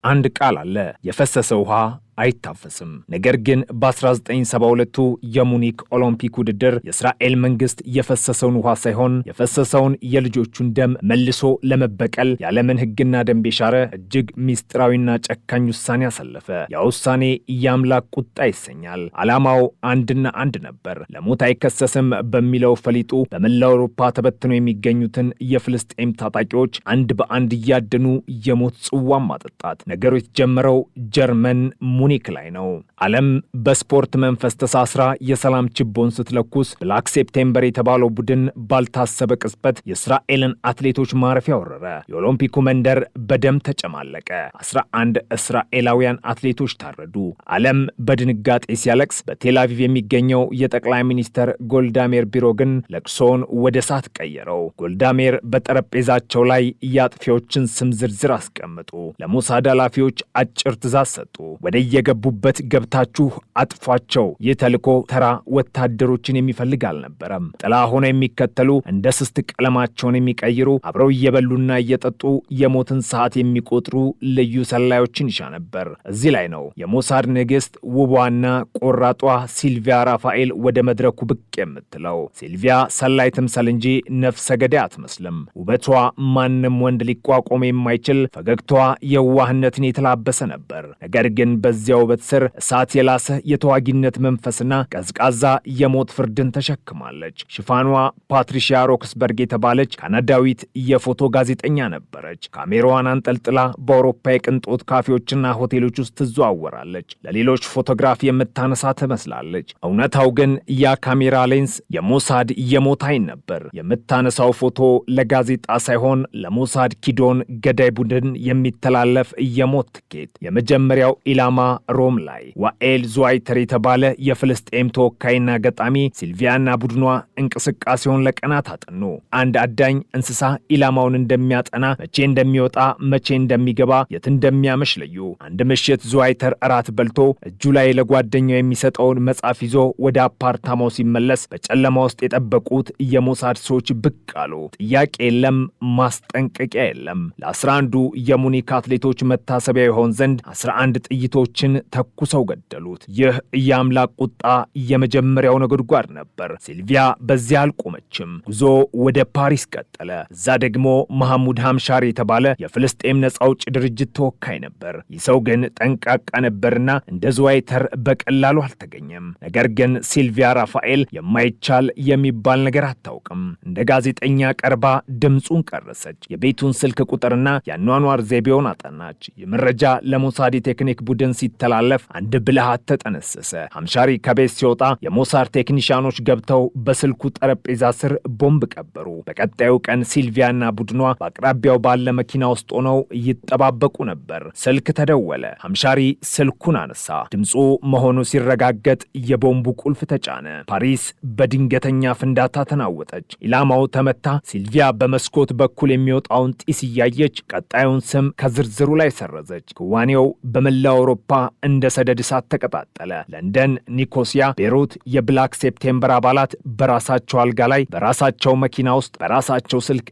አንድ ቃል አለ፣ የፈሰሰ ውሃ አይታፈስም። ነገር ግን በ1972 የሙኒክ ኦሎምፒክ ውድድር የእስራኤል መንግስት የፈሰሰውን ውሃ ሳይሆን የፈሰሰውን የልጆቹን ደም መልሶ ለመበቀል የዓለምን ሕግና ደንብ የሻረ እጅግ ሚስጥራዊና ጨካኝ ውሳኔ አሳለፈ። ያ ውሳኔ የአምላክ ቁጣ ይሰኛል። ዓላማው አንድና አንድ ነበር። ለሞት አይከሰስም በሚለው ፈሊጡ በመላው አውሮፓ ተበትነው የሚገኙትን የፍልስጤም ታጣቂዎች አንድ በአንድ እያደኑ የሞት ጽዋም ማጠጣት። ነገሩ የተጀመረው ጀርመን ሙኒክ ላይ ነው። ዓለም በስፖርት መንፈስ ተሳስራ የሰላም ችቦን ስትለኩስ ብላክ ሴፕቴምበር የተባለው ቡድን ባልታሰበ ቅጽበት የእስራኤልን አትሌቶች ማረፊያ ወረረ። የኦሎምፒኩ መንደር በደም ተጨማለቀ። 11 እስራኤላውያን አትሌቶች ታረዱ። ዓለም በድንጋጤ ሲያለቅስ፣ በቴል አቪቭ የሚገኘው የጠቅላይ ሚኒስተር ጎልዳሜር ቢሮ ግን ለቅሶውን ወደ እሳት ቀየረው። ጎልዳሜር በጠረጴዛቸው ላይ የአጥፊዎችን ስም ዝርዝር አስቀምጡ። ለሞሳድ ኃላፊዎች አጭር ትእዛዝ ሰጡ። የገቡበት ገብታችሁ አጥፏቸው። ይህ ተልዕኮ ተራ ወታደሮችን የሚፈልግ አልነበረም። ጥላ ሆነው የሚከተሉ፣ እንደ ስስት ቀለማቸውን የሚቀይሩ፣ አብረው እየበሉና እየጠጡ የሞትን ሰዓት የሚቆጥሩ ልዩ ሰላዮችን ይሻ ነበር። እዚህ ላይ ነው የሞሳድ ንግሥት ውቧና ቆራጧ ሲልቪያ ራፋኤል ወደ መድረኩ ብቅ የምትለው። ሲልቪያ ሰላይ ትምሰል እንጂ ነፍሰ ገዳይ አትመስልም። ውበቷ ማንም ወንድ ሊቋቋም የማይችል፣ ፈገግታዋ የዋህነትን የተላበሰ ነበር። ነገር ግን በዚያው ውበት ስር እሳት የላሰ የተዋጊነት መንፈስና ቀዝቃዛ የሞት ፍርድን ተሸክማለች። ሽፋኗ ፓትሪሺያ ሮክስበርግ የተባለች ካናዳዊት የፎቶ ጋዜጠኛ ነበረች። ካሜራዋን አንጠልጥላ በአውሮፓ የቅንጦት ካፌዎችና ሆቴሎች ውስጥ ትዘዋወራለች። ለሌሎች ፎቶግራፍ የምታነሳ ትመስላለች። እውነታው ግን ያ ካሜራ ሌንስ የሞሳድ የሞት አይን ነበር። የምታነሳው ፎቶ ለጋዜጣ ሳይሆን ለሞሳድ ኪዶን ገዳይ ቡድን የሚተላለፍ የሞት ትኬት። የመጀመሪያው ኢላማ ሮም ላይ ዋኤል ዙዋይተር የተባለ የፍልስጤም ተወካይና ገጣሚ ሲልቪያና ቡድኗ እንቅስቃሴውን ለቀናት አጠኑ። አንድ አዳኝ እንስሳ ኢላማውን እንደሚያጠና፣ መቼ እንደሚወጣ፣ መቼ እንደሚገባ፣ የት እንደሚያመሽ ለዩ። አንድ ምሽት ዙዋይተር እራት በልቶ እጁ ላይ ለጓደኛው የሚሰጠውን መጽሐፍ ይዞ ወደ አፓርታማው ሲመለስ በጨለማ ውስጥ የጠበቁት የሞሳድ ሰዎች ብቅ አሉ። ጥያቄ የለም፣ ማስጠንቀቂያ የለም። ለ11ዱ የሙኒክ አትሌቶች መታሰቢያ ይሆን ዘንድ 11 ጥይቶችን ተኩሰው ገደሉት። ይህ የአምላክ ቁጣ የመጀመሪያው ነጎድጓድ ነበር። ሲልቪያ በዚያ አልቆመችም። ጉዞ ወደ ፓሪስ ቀጠለ። እዛ ደግሞ መሐሙድ ሐምሻሪ የተባለ የፍልስጤም ነጻ አውጪ ድርጅት ተወካይ ነበር። ይህ ሰው ግን ጠንቃቃ ነበርና እንደ ዙዋይተር በቀላሉ አልተገኘም። ነገር ግን ሲልቪያ ራፋኤል የማይቻል የሚባል ነገር አታውቅም። እንደ ጋዜጠኛ ቀርባ ድምፁን ቀረሰች። የቤቱን ስልክ ቁጥርና የአኗኗር ዘይቤውን አጠናች። የመረጃ ለሞሳድ ቴክኒክ ቡድን ሲተላለፍ አንድ ብልሃት ተጠነሰሰ። ሐምሻሪ ከቤት ሲወጣ የሞሳድ ቴክኒሻኖች ገብተው በስልኩ ጠረጴዛ ስር ቦምብ ቀበሩ። በቀጣዩ ቀን ሲልቪያና ቡድኗ በአቅራቢያው ባለ መኪና ውስጥ ሆነው ይጠባበቁ ነበር። ስልክ ተደወለ። ሐምሻሪ ስልኩን አነሳ። ድምፁ መሆኑ ሲረጋገጥ የቦምቡ ቁልፍ ተጫነ። ፓሪስ በድንገተኛ ፍንዳታ ተናወጠች። ኢላማው ተመታ። ሲልቪያ በመስኮት በኩል የሚወጣውን ጢስ እያየች ቀጣዩን ስም ከዝርዝሩ ላይ ሰረዘች። ክዋኔው በመላው አውሮፓ እንደ ሰደድ እሳት ተቀጣጠለ። ለንደን፣ ኒኮሲያ፣ ቤሩት የብላክ ሴፕቴምበር አባላት በራሳቸው አልጋ ላይ፣ በራሳቸው መኪና ውስጥ፣ በራሳቸው ስልክ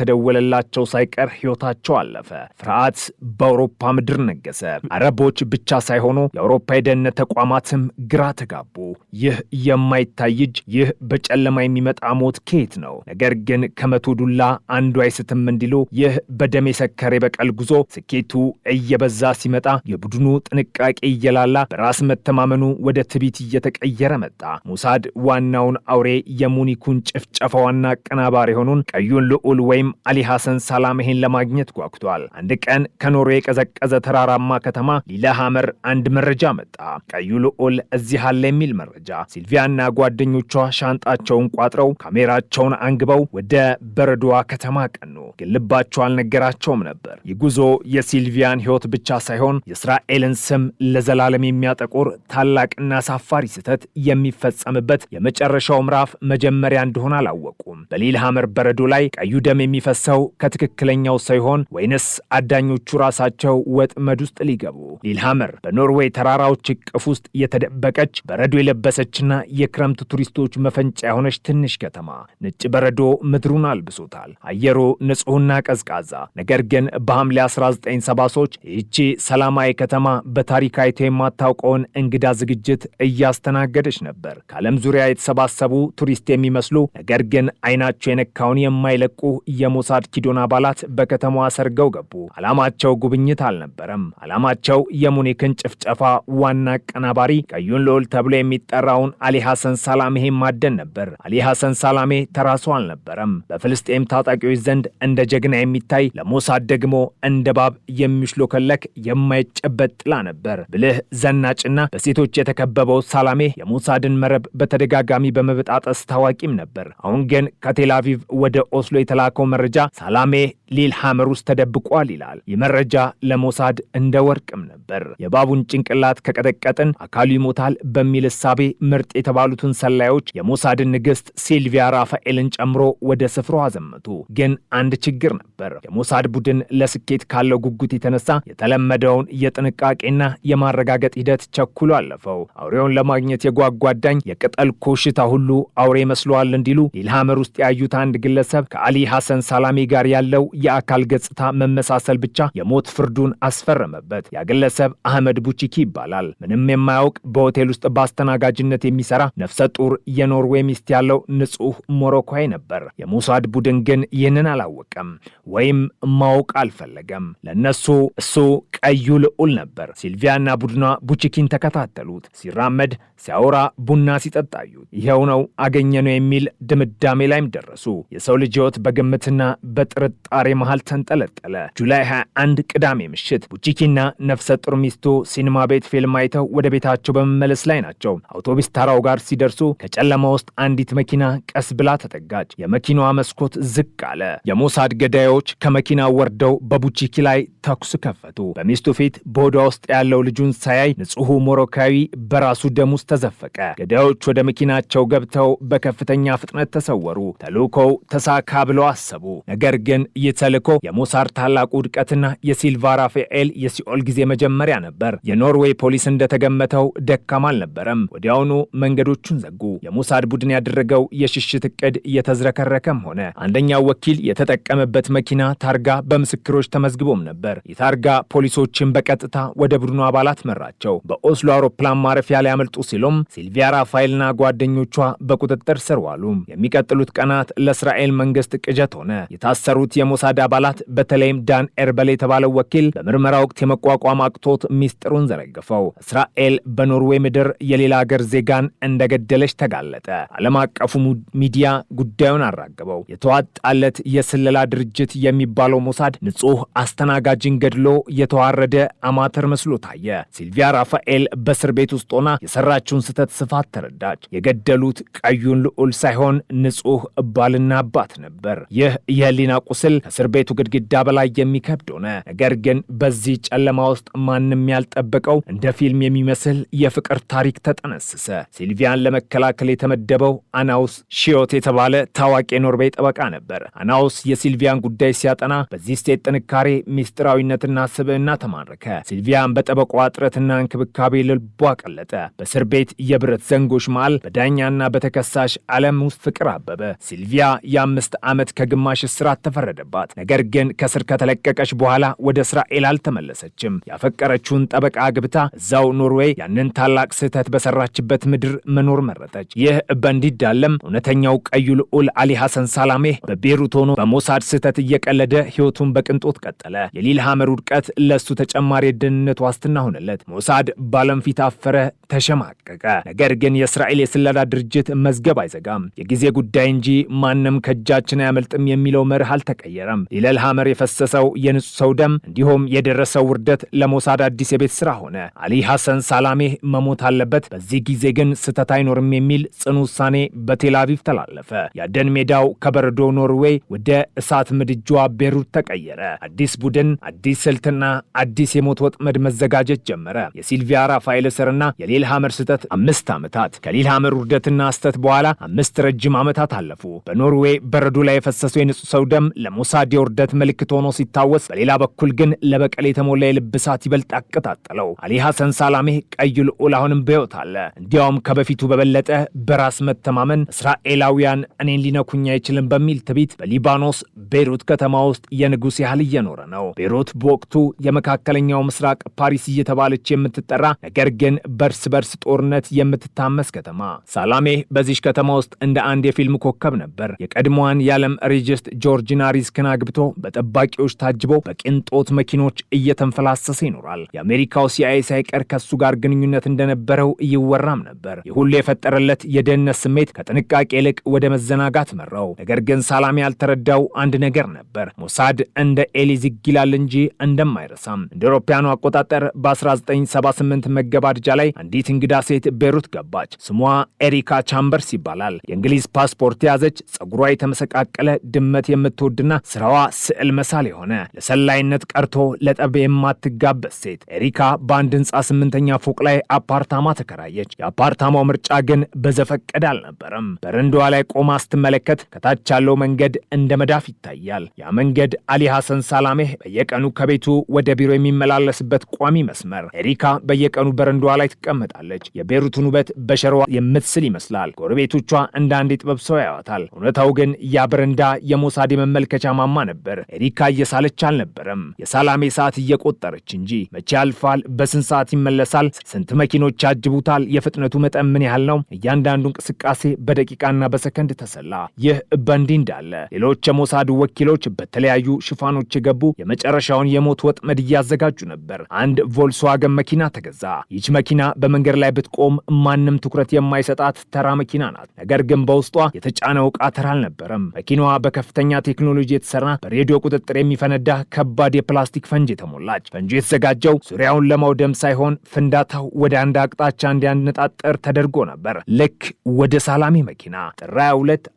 እየተደወለላቸው ሳይቀር ሕይወታቸው አለፈ። ፍርሃት በአውሮፓ ምድር ነገሰ። አረቦች ብቻ ሳይሆኑ የአውሮፓ የደህንነት ተቋማትም ግራ ተጋቡ። ይህ የማይታይ እጅ፣ ይህ በጨለማ የሚመጣ ሞት ከየት ነው? ነገር ግን ከመቶ ዱላ አንዱ አይስትም እንዲሉ ይህ በደም የሰከረ የበቀል ጉዞ ስኬቱ እየበዛ ሲመጣ የቡድኑ ጥንቃቄ እየላላ በራስ መተማመኑ ወደ ትቢት እየተቀየረ መጣ። ሞሳድ ዋናውን አውሬ የሙኒኩን ጭፍጨፋ ዋና አቀናባሪ የሆኑን ቀዩን ልዑል ወይም አሊ ሐሰን ሳላሜህን ለማግኘት ጓጉቷል። አንድ ቀን ከኖርዌይ የቀዘቀዘ ተራራማ ከተማ ሊለሃመር አንድ መረጃ መጣ። ቀዩ ልዑል እዚህ አለ የሚል መረጃ። ሲልቪያና ጓደኞቿ ሻንጣቸውን ቋጥረው ካሜራቸውን አንግበው ወደ በረዶዋ ከተማ ቀኑ። ግን ልባቸው አልነገራቸውም ነበር። ይህ ጉዞ የሲልቪያን ሕይወት ብቻ ሳይሆን የእስራኤልን ስም ስም ለዘላለም የሚያጠቁር ታላቅና አሳፋሪ ስህተት የሚፈጸምበት የመጨረሻው ምዕራፍ መጀመሪያ እንደሆነ አላወቁም። በሊልሃመር በረዶ ላይ ቀዩ ደም የሚፈሰው ከትክክለኛው ሳይሆን ወይንስ አዳኞቹ ራሳቸው ወጥመድ ውስጥ ሊገቡ? ሊልሃመር በኖርዌይ ተራራዎች እቅፍ ውስጥ የተደበቀች በረዶ የለበሰችና የክረምት ቱሪስቶች መፈንጫ የሆነች ትንሽ ከተማ። ነጭ በረዶ ምድሩን አልብሶታል። አየሩ ንጹህና ቀዝቃዛ። ነገር ግን በሐምሌ 1973 ይህቺ ሰላማዊ ከተማ በታሪክ አይቶ የማታውቀውን እንግዳ ዝግጅት እያስተናገደች ነበር። ከዓለም ዙሪያ የተሰባሰቡ ቱሪስት የሚመስሉ ነገር ግን አይናቸው የነካውን የማይለቁ የሞሳድ ኪዶን አባላት በከተማዋ ሰርገው ገቡ። ዓላማቸው ጉብኝት አልነበረም። ዓላማቸው የሙኒክን ጭፍጨፋ ዋና አቀናባሪ ቀዩን ልዑል ተብሎ የሚጠራውን አሊ ሐሰን ሳላሜህ ማደን ነበር። አሊ ሐሰን ሳላሜ ተራሱ አልነበረም። በፍልስጤም ታጣቂዎች ዘንድ እንደ ጀግና የሚታይ፣ ለሞሳድ ደግሞ እንደ ባብ የሚሽሎከለክ የማይጨበጥ ጥላ ነበር። ብልህ ዘናጭና በሴቶች የተከበበው ሳላሜ የሞሳድን መረብ በተደጋጋሚ በመበጣጠስ ታዋቂም ነበር። አሁን ግን ከቴል አቪቭ ወደ ኦስሎ የተላከው መረጃ ሳላሜ ሊልሃመር ውስጥ ተደብቋል ይላል። ይህ መረጃ ለሞሳድ እንደ ወርቅም ነበር። የባቡን ጭንቅላት ከቀጠቀጥን አካሉ ይሞታል በሚል እሳቤ ምርጥ የተባሉትን ሰላዮች የሞሳድን ንግሥት ሲልቪያ ራፋኤልን ጨምሮ ወደ ስፍራው አዘመቱ። ግን አንድ ችግር ነበር። የሞሳድ ቡድን ለስኬት ካለው ጉጉት የተነሳ የተለመደውን የጥንቃቄና የማረጋገጥ ሂደት ቸኩሎ አለፈው። አውሬውን ለማግኘት የጓጓዳኝ የቅጠል ኮሽታ ሁሉ አውሬ መስሏል እንዲሉ ሊልሃመር ውስጥ ያዩት አንድ ግለሰብ ከአሊ ሐሰን ሳላሜ ጋር ያለው የአካል ገጽታ መመሳሰል ብቻ የሞት ፍርዱን አስፈረመበት። ያ ግለሰብ አህመድ ቡቺኪ ይባላል። ምንም የማያውቅ በሆቴል ውስጥ በአስተናጋጅነት የሚሰራ ነፍሰ ጡር የኖርዌይ ሚስት ያለው ንጹህ ሞሮኮዊ ነበር። የሞሳድ ቡድን ግን ይህንን አላወቀም ወይም ማወቅ አልፈለገም። ለነሱ እሱ ቀዩ ልዑል ነበር። ሲልቪያና ቡድኗ ቡቺኪን ተከታተሉት። ሲራመድ፣ ሲያወራ፣ ቡና ሲጠጣዩት። ይኸው ነው አገኘነው የሚል ድምዳሜ ላይም ደረሱ። የሰው ልጅ ሕይወት በግምትና በጥርጣሬ መሃል ተንጠለጠለ። ጁላይ 21 ቅዳሜ ምሽት ቡቺኪና ነፍሰ ጡር ሚስቱ ሲኒማ ቤት ፊልም አይተው ወደ ቤታቸው በመመለስ ላይ ናቸው። አውቶቡስ ተራው ጋር ሲደርሱ ከጨለማ ውስጥ አንዲት መኪና ቀስ ብላ ተጠጋች። የመኪናዋ መስኮት ዝቅ አለ። የሞሳድ ገዳዮች ከመኪናው ወርደው በቡቺኪ ላይ ተኩስ ከፈቱ። በሚስቱ ፊት በሆዷ ውስጥ ያለው ልጁን ሳያይ ንጹሑ ሞሮካዊ በራሱ ደም ውስጥ ተዘፈቀ። ገዳዮች ወደ መኪናቸው ገብተው በከፍተኛ ፍጥነት ተሰወሩ። ተልእኮው ተሳካ ብለው አሰቡ። ነገር ግን ይህ ተልእኮ የሞሳድ ታላቁ ውድቀትና የሲልቫ ራፋኤል የሲኦል ጊዜ መጀመሪያ ነበር። የኖርዌይ ፖሊስ እንደተገመተው ደካማ አልነበረም። ወዲያውኑ መንገዶቹን ዘጉ። የሞሳድ ቡድን ያደረገው የሽሽት እቅድ እየተዝረከረከም ሆነ። አንደኛው ወኪል የተጠቀመበት መኪና ታርጋ በምስክሮች ተመዝግቦም ነበር። የታርጋ ፖሊሶችን በቀጥታ ወደ ቡድኑ አባላት መራቸው። በኦስሎ አውሮፕላን ማረፊያ ላይ ያመልጡ ሲሉም ሲልቪያ ራፋኤልና ጓደኞቿ በቁጥጥር ስር ዋሉ። የሚቀጥሉት ቀናት ለእስራኤል መንግስት ቅጀት ሆነ። የታሰሩት የሞሳድ አባላት በተለይም ዳን ኤርበል የተባለው ወኪል በምርመራ ወቅት የመቋቋም አቅቶት ሚስጥሩን ዘረገፈው። እስራኤል በኖርዌይ ምድር የሌላ ሀገር ዜጋን እንደገደለች ተጋለጠ። ዓለም አቀፉ ሚዲያ ጉዳዩን አራገበው። የተዋጣለት የስለላ ድርጅት የሚባለው ሞሳድ ንጹህ አስተናጋጅን ገድሎ የተዋረደ አማተር መስሎ ታየ። ሲልቪያ ራፋኤል በእስር ቤት ውስጥ ሆና የሰራችውን ስህተት ስፋት ተረዳች። የገደሉት ቀዩን ልዑል ሳይሆን ንጹህ ባልና አባት ነበር። ይህ የህሊና ቁስል ከእስር ቤቱ ግድግዳ በላይ የሚከብድ ሆነ። ነገር ግን በዚህ ጨለማ ውስጥ ማንም ያልጠበቀው እንደ ፊልም የሚመስል የፍቅር ታሪክ ተጠነሰሰ። ሲልቪያን ለመከላከል የተመደበው አናውስ ሺዮት የተባለ ታዋቂ የኖርዌይ ጠበቃ ነበር። አናውስ የሲልቪያን ጉዳይ ሲያጠና በዚህ ሴት ጥንካሬ፣ ሚስጥራዊነትና ስብዕና ተማረከ። ሲልቪያን በጠበቃዋ ጥረትና እንክብካቤ ልቧ ቀለጠ። በእስር ቤት የብረት ዘንጎች መሃል በዳኛና በተከሳሽ ዓለም ውስጥ ፍቅር አበበ። ሲልቪያ የ5 ዓመት ከግማሽ እስራት ተፈረደባት። ነገር ግን ከስር ከተለቀቀች በኋላ ወደ እስራኤል አልተመለሰችም። ያፈቀረችውን ጠበቃ አግብታ እዛው ኖርዌይ ያንን ታላቅ ስህተት በሰራችበት ምድር መኖር መረጠች። ይህ በእንዲህ እንዳለም እውነተኛው ቀዩ ልዑል አሊ ሐሰን ሳላሜህ በቤሩት ሆኖ በሞሳድ ስህተት እየቀለደ ሕይወቱን በቅንጦት ቀጠለ። የሊልሃመር ውድቀት ለሱ ተጨማሪ የደህንነት ዋስትና ሆነለት። ሞሳድ ባለም ፊት አፈረ፣ ተሸማቀቀ። ነገር ግን የእስራኤል የስለላ ድርጅት መዝገብ አይዘጋም። የጊዜ ጉዳይ እንጂ ማንም ከእጃችን አያመልጥም የሚለው መርህ አልተቀየረም። አልነበረም። ሊለልሃመር የፈሰሰው የንጹህ ሰው ደም እንዲሁም የደረሰው ውርደት ለሞሳድ አዲስ የቤት ስራ ሆነ። አሊ ሐሰን ሳላሜህ መሞት አለበት፣ በዚህ ጊዜ ግን ስህተት አይኖርም የሚል ጽኑ ውሳኔ በቴል አቪቭ ተላለፈ። የአደን ሜዳው ከበረዶ ኖርዌይ ወደ እሳት ምድጇ ቤሩት ተቀየረ። አዲስ ቡድን፣ አዲስ ስልትና አዲስ የሞት ወጥመድ መዘጋጀት ጀመረ። የሲልቪያ ራፋኤል እስርና የሊልሃመር ስህተት 5 ዓመታት። ከሊልሃመር ውርደትና ስህተት በኋላ 5 ረጅም ዓመታት አለፉ። በኖርዌይ በረዶ ላይ የፈሰሰው የንጹህ ሰው ደም ለሞሳድ የውርደት ምልክት ሆኖ ሲታወስ፣ በሌላ በኩል ግን ለበቀል የተሞላ የልብ እሳት ይበልጥ አቀጣጠለው። አሊ ሐሰን ሳላሜህ ቀዩ ልዑል አሁንም በሕይወት አለ። እንዲያውም ከበፊቱ በበለጠ በራስ መተማመን እስራኤላውያን እኔን ሊነኩኝ አይችልም በሚል ትቢት በሊባኖስ ቤይሩት ከተማ ውስጥ የንጉሥ ያህል እየኖረ ነው። ቤይሩት በወቅቱ የመካከለኛው ምስራቅ ፓሪስ እየተባለች የምትጠራ ነገር ግን በርስ በርስ ጦርነት የምትታመስ ከተማ። ሳላሜህ በዚች ከተማ ውስጥ እንደ አንድ የፊልም ኮከብ ነበር። የቀድሞዋን የዓለም ሬጅስት ጆርጂና ሪስክን አግብቶ በጠባቂዎች ታጅቦ በቅንጦት መኪኖች እየተንፈላሰሰ ይኖራል። የአሜሪካው ሲአይኤ ሳይቀር ከሱ ጋር ግንኙነት እንደነበረው ይወራም ነበር። የሁሉ የፈጠረለት የደህንነት ስሜት ከጥንቃቄ ይልቅ ወደ መዘናጋት መራው። ነገር ግን ሳላሜ ያልተረዳው አንድ ነገር ነበር። ሞሳድ እንደ ኤሊ ዝግ ይላል እንጂ እንደማይረሳም። እንደ አውሮፓውያኑ አቆጣጠር በ1978 መገባደጃ ላይ አንዲት እንግዳ ሴት ቤይሩት ገባች። ስሟ ኤሪካ ቻምበርስ ይባላል። የእንግሊዝ ፓስፖርት የያዘች፣ ጸጉሯ የተመሰቃቀለ፣ ድመት የምትወድና ስራዋ ስዕል መሳል የሆነ ለሰላይነት ቀርቶ ለጠብ የማትጋበዝ ሴት። ኤሪካ በአንድ ህንፃ 8ኛ ፎቅ ላይ አፓርታማ ተከራየች። የአፓርታማው ምርጫ ግን በዘፈቀደ አልነበረም። በረንዳዋ ላይ ቆማ ስትመለከት ከታች ያለው መንገድ እንደ መዳፍ ይታያል። ያ መንገድ አሊ ሐሰን ሳላሜህ በየቀኑ ከቤቱ ወደ ቢሮ የሚመላለስበት ቋሚ መስመር። ኤሪካ በየቀኑ በረንዳዋ ላይ ትቀመጣለች። የቤይሩትን ውበት በሸራዋ የምትስል ይመስላል። ጎረቤቶቿ እንደ አንድ የጥበብ ሰው ያዋታል። እውነታው ግን ያ በረንዳ የሞሳድ የመመልከቻ ማማ ነበር። ኤሪካ እየሳለች አልነበረም፣ የሳላሜ ሰዓት እየቆጠረች እንጂ። መቼ ያልፋል? በስንት ሰዓት ይመለሳል? ስንት መኪኖች ያጅቡታል? የፍጥነቱ መጠን ምን ያህል ነው? እያንዳንዱ እንቅስቃሴ በደቂቃና በሰከንድ ተሰላ። ይህ በእንዲህ እንዳለ ሌሎች የሞሳድ ወኪሎች በተለያዩ ሽፋኖች የገቡ የመጨረሻውን የሞት ወጥመድ እያዘጋጁ ነበር። አንድ ቮልስዋገን መኪና ተገዛ። ይህች መኪና በመንገድ ላይ ብትቆም ማንም ትኩረት የማይሰጣት ተራ መኪና ናት። ነገር ግን በውስጧ የተጫነው ዕቃ ተራ አልነበረም። መኪናዋ በከፍተኛ ቴክኖሎጂ የተሰራ በሬዲዮ ቁጥጥር የሚፈነዳ ከባድ የፕላስቲክ ፈንጅ የተሞላች። ፈንጁ የተዘጋጀው ዙሪያውን ለማውደም ሳይሆን ፍንዳታው ወደ አንድ አቅጣጫ እንዲያነጣጠር ተደርጎ ነበር። ልክ ወደ ሳላሜ መኪና። ጥር 22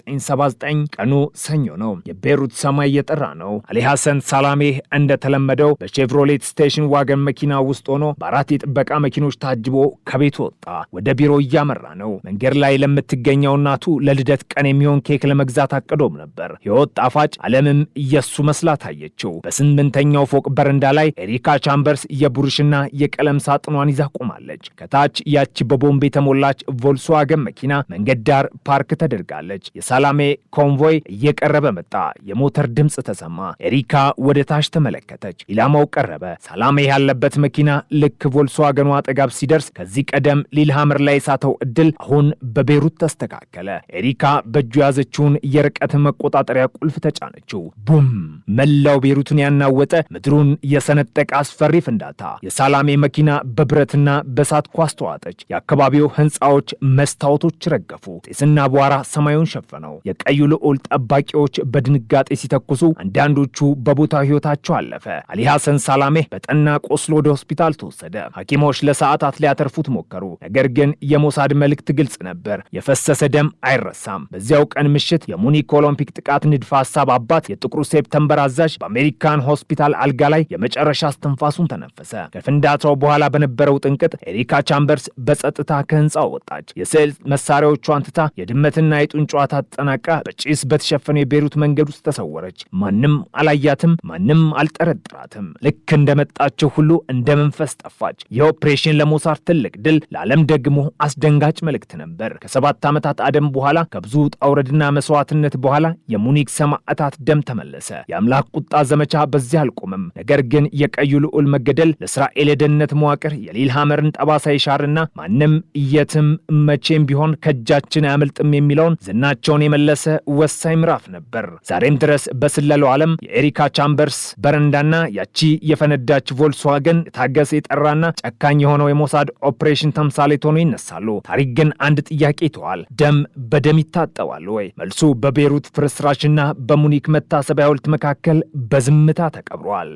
1979 ቀኑ ሰኞ ነው። የቤይሩት ሰማይ እየጠራ ነው። አሊ ሐሰን ሳላሜህ እንደተለመደው በቼቭሮሌት ስቴሽን ዋገን መኪና ውስጥ ሆኖ በአራት የጥበቃ መኪኖች ታጅቦ ከቤቱ ወጣ። ወደ ቢሮ እያመራ ነው። መንገድ ላይ ለምትገኘው እናቱ ለልደት ቀን የሚሆን ኬክ ለመግዛት አቅዶም ነበር። ሕይወት ጣፋጭ፣ ዓለምም እየሱ መስላ ታየችው። በ8ኛው ፎቅ በረንዳ ላይ ኤሪካ ቻምበርስ የቡርሽና የቀለም ሳጥኗን ይዛ ቆማለች። ከታች ያቺ በቦምብ የተሞላች ቮልስዋገን መኪና መንገድ ዳር ፓርክ ተደርጋለች። የሳላሜ ኮንቮይ እየቀረበ መጣ። የሞተር ድምፅ ተሰማ። ኤሪካ ወደ ታች ተመለከተች። ኢላማው ቀረበ። ሳላሜ ያለበት መኪና ልክ ቮልስዋገኑ አጠገብ ሲደርስ ከዚህ ቀደም ሊልሃመር ላይ የሳተው እድል አሁን በቤይሩት ተስተካከለ። ኤሪካ በእጁ ያዘችውን የርቀት መቆጣጠሪያ ቁልፍ ተጫነችው። ቡም! መላው ቤይሩትን ያናወጠ ምድሩን የሰነጠቀ አስፈሪ ፍንዳታ። የሳላሜ መኪና በብረትና በሳት ኳስ ተዋጠች። የአካባቢው ህንፃዎች መስታወቶች ረገፉ። ጤስና አቧራ ሰማዩን ሸፈነው። የቀዩ ልዑል ጠባቂዎች በድንጋጤ ሲተኩሱ፣ አንዳንዶቹ በቦታው ህይወታቸው አለፈ። አሊ ሐሰን ሳላሜህ በጠና ቆስሎ ወደ ሆስፒታል ተወሰደ። ሐኪሞች ለሰዓታት ሊያተርፉት ሞከሩ። ነገር ግን የሞሳድ መልእክት ግልጽ ነበር። የፈሰሰ ደም አይረሳም። በዚያው ቀን ምሽት የሙኒክ ኦሎምፒክ ጥቃት ንድፈ ሐሳብ አባት፣ የጥቁሩ ሴፕተምበር አዛዥ በአሜሪካን ሆስፒታል አልጋ ላይ የመጨረሻ እስትንፋሱን ተነፈሰ። ከፍንዳታው በኋላ በነበረው ጥንቅጥ ኤሪካ ቻምበርስ በጸጥታ ከህንፃው ወጣች። የስዕል መሳሪያዎቿን ትታ የድመትና የጡን ጨዋታ አጠናቃ በጭስ በተሸፈነው የቤይሩት መንገድ ውስጥ ተሰወረች። ማንም አላያትም፣ ማንም አልጠረጥራትም። ልክ እንደመጣችው ሁሉ እንደ መንፈስ ጠፋች። የኦፕሬሽን ለሞሳድ ትልቅ ድል፣ ለዓለም ደግሞ አስደንጋጭ መልእክት ነበር። ከ7 ዓመታት አደም በኋላ ከብዙ ጣውረድና መስዋዕትነት በኋላ የሙኒክ ሰማዕታት ደም ተመለሰ። የአምላክ ቁጣ ዘመቻ በዚያ አልቆመም። ነገር ግን የቀዩ ልዑል መገደል ለእስራኤል የደህንነት መዋቅር የሊልሃመርን ጠባሳ ይሻርና ማንም የትም መቼም ቢሆን ከእጃችን አያመልጥም የሚለውን ዝናቸውን የመለሰ ወሳኝ ምዕራፍ ነበር። ዛሬም ድረስ በስለላው ዓለም የኤሪካ ቻምበርስ በረንዳና ያቺ የፈነዳች ቮልስዋገን የታገሰ የጠራና ጨካኝ የሆነው የሞሳድ ኦፕሬሽን ተምሳሌት ሆኖ ይነሳሉ። ታሪክ ግን አንድ ጥያቄ ይተዋል። ደም በደም ይታጠባል ወይ? መልሱ በቤሩት ፍርስራሽና በሙኒክ መታሰቢያ ሐውልት መካከል በዝምታ ተቀብሯል።